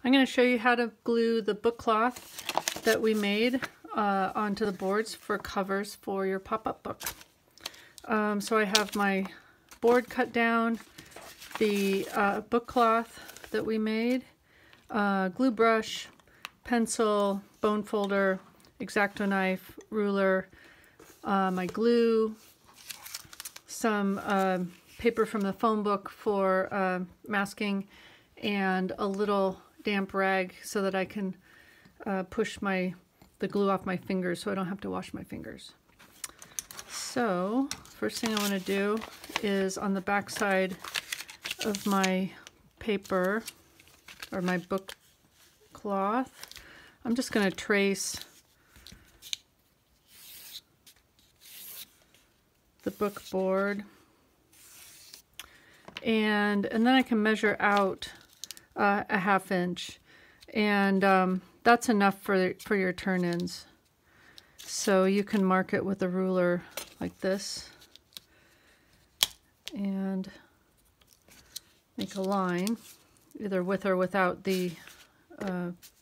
I'm going to show you how to glue the book cloth that we made onto the boards for covers for your pop-up book. So I have my board cut down, the book cloth that we made, glue brush, pencil, bone folder, X-Acto knife, ruler, my glue, some paper from the phone book for masking, and a little damp rag so that I can push the glue off my fingers so I don't have to wash my fingers. So first thing I want to do is on the back side of my paper or my book cloth, I'm just going to trace the book board, and then I can measure out a 1/2 inch, and that's enough for your turn-ins. So you can mark it with a ruler like this and make a line either with or without the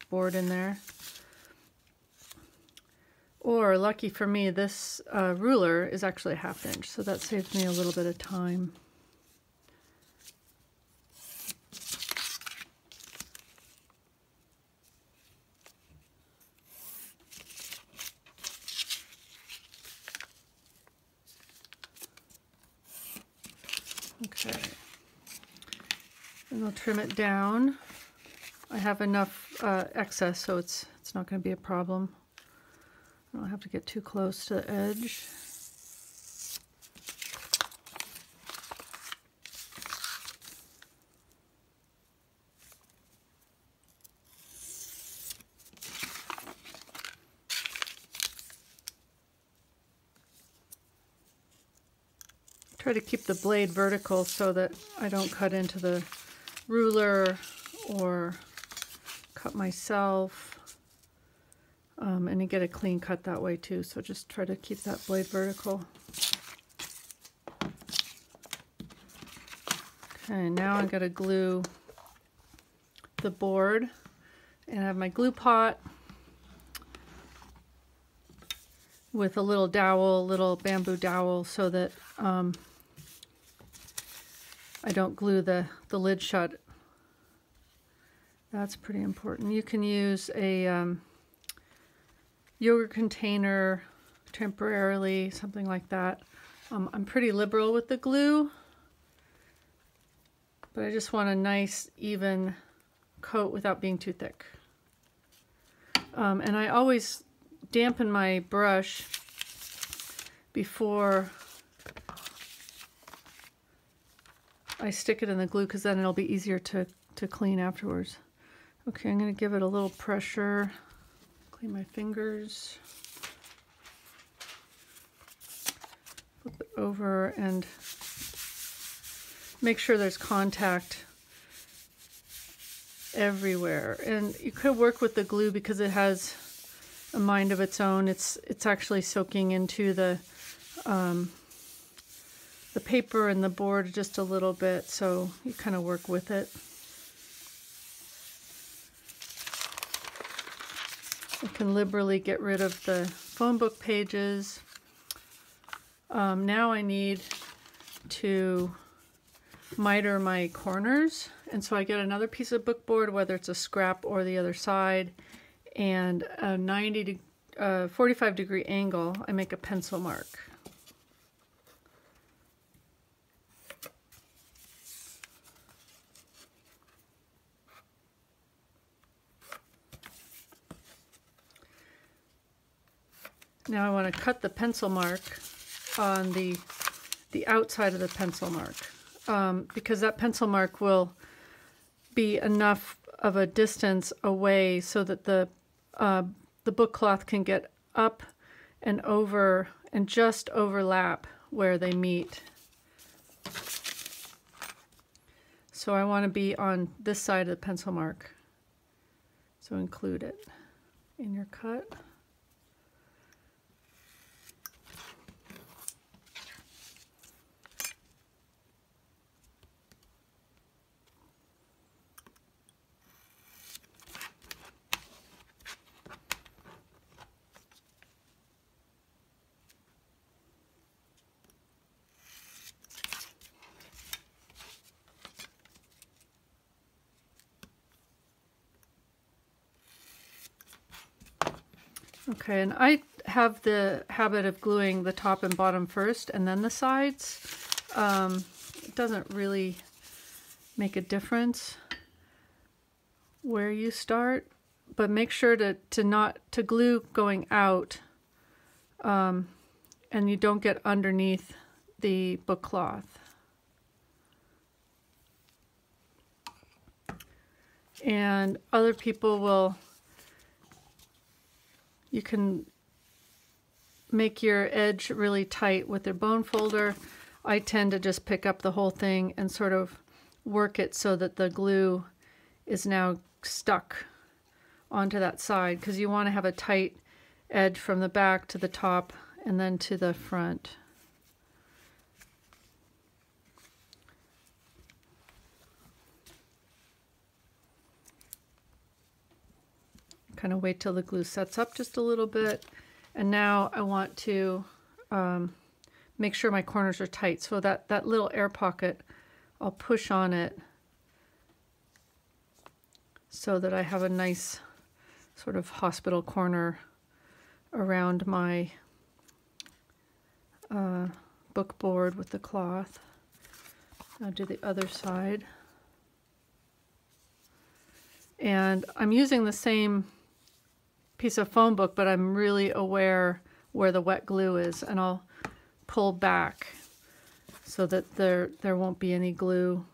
board in there. Or, lucky for me, this ruler is actually a 1/2 inch, so that saves me a little bit of time. Okay, and I'll trim it down. I have enough excess, so it's not going to be a problem. I don't have to get too close to the edge. Try to keep the blade vertical so that I don't cut into the ruler or cut myself. And you get a clean cut that way too, so just try to keep that blade vertical. Okay, now I'm going to glue the board, and I have my glue pot with a little dowel, little bamboo dowel, so that I don't glue the lid shut. That's pretty important. You can use a yogurt container temporarily, something like that. I'm pretty liberal with the glue, but I just want a nice even coat without being too thick. And I always dampen my brush before I stick it in the glue, because then it'll be easier to clean afterwards. Okay, I'm going to give it a little pressure. Clean my fingers. Flip it over and make sure there's contact everywhere. And you could work with the glue because it has a mind of its own. It's actually soaking into the paper and the board just a little bit, so you kind of work with it. I can liberally get rid of the phone book pages. Now I need to miter my corners, and so I get another piece of book board, whether it's a scrap or the other side, and a 45 degree angle. I make a pencil mark. Now I want to cut the pencil mark on the outside of the pencil mark, because that pencil mark will be enough of a distance away so that the book cloth can get up and over and just overlap where they meet. So I want to be on this side of the pencil mark, so include it in your cut. Okay, and I have the habit of gluing the top and bottom first and then the sides. It doesn't really make a difference where you start, but make sure to glue going out, and you don't get underneath the book cloth. And other people will, you can make your edge really tight with their bone folder. I tend to just pick up the whole thing and sort of work it so that the glue is now stuck onto that side, because you want to have a tight edge from the back to the top and then to the front. Kind of wait till the glue sets up just a little bit. And now I want to make sure my corners are tight. So that little air pocket, I'll push on it so that I have a nice sort of hospital corner around my book board with the cloth. I'll do the other side. And I'm using the same piece of phone book, but I'm really aware where the wet glue is, and I'll pull back so that there won't be any glue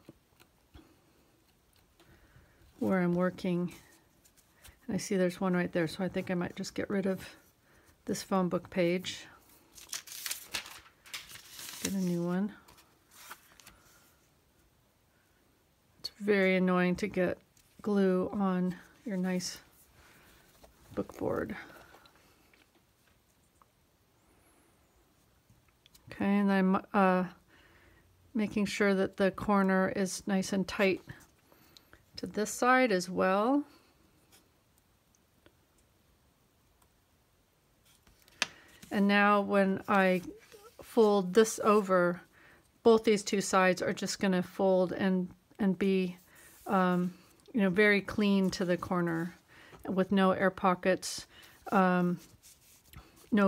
where I'm working. And I see there's one right there, so I think I might just get rid of this phone book page. Get a new one. It's very annoying to get glue on your nice book board. Okay, and I'm making sure that the corner is nice and tight to this side as well. And now when I fold this over, both these two sides are just going to fold and be you know, very clean to the corner, with no air pockets, no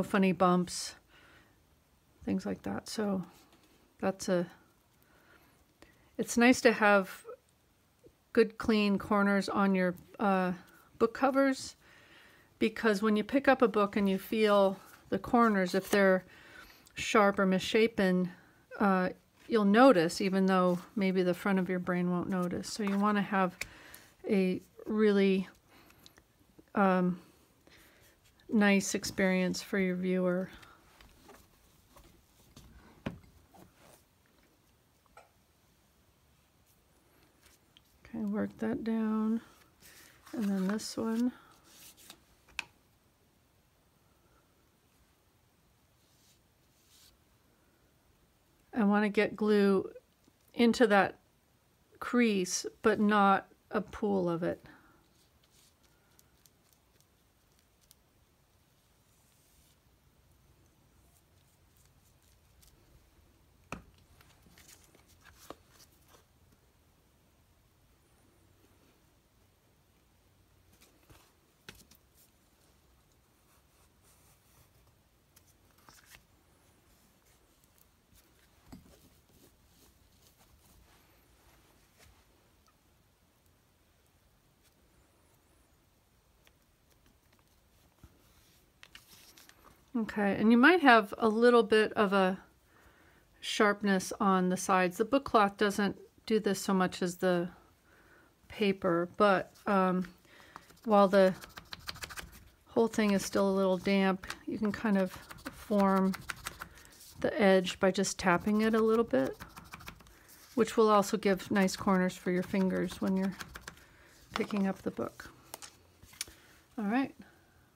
funny bumps, things like that. So it's nice to have good clean corners on your book covers, because when you pick up a book and you feel the corners, if they're sharp or misshapen, you'll notice, even though maybe the front of your brain won't notice. So you want to have a really nice experience for your viewer. Okay, work that down. And then this one. I want to get glue into that crease, but not a pool of it. Okay, and you might have a little bit of a sharpness on the sides. The book cloth doesn't do this so much as the paper, but while the whole thing is still a little damp, you can kind of form the edge by just tapping it a little bit, which will also give nice corners for your fingers when you're picking up the book. All right,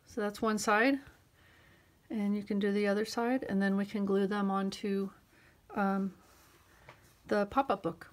so that's one side. And you can do the other side, and then we can glue them onto the pop-up book.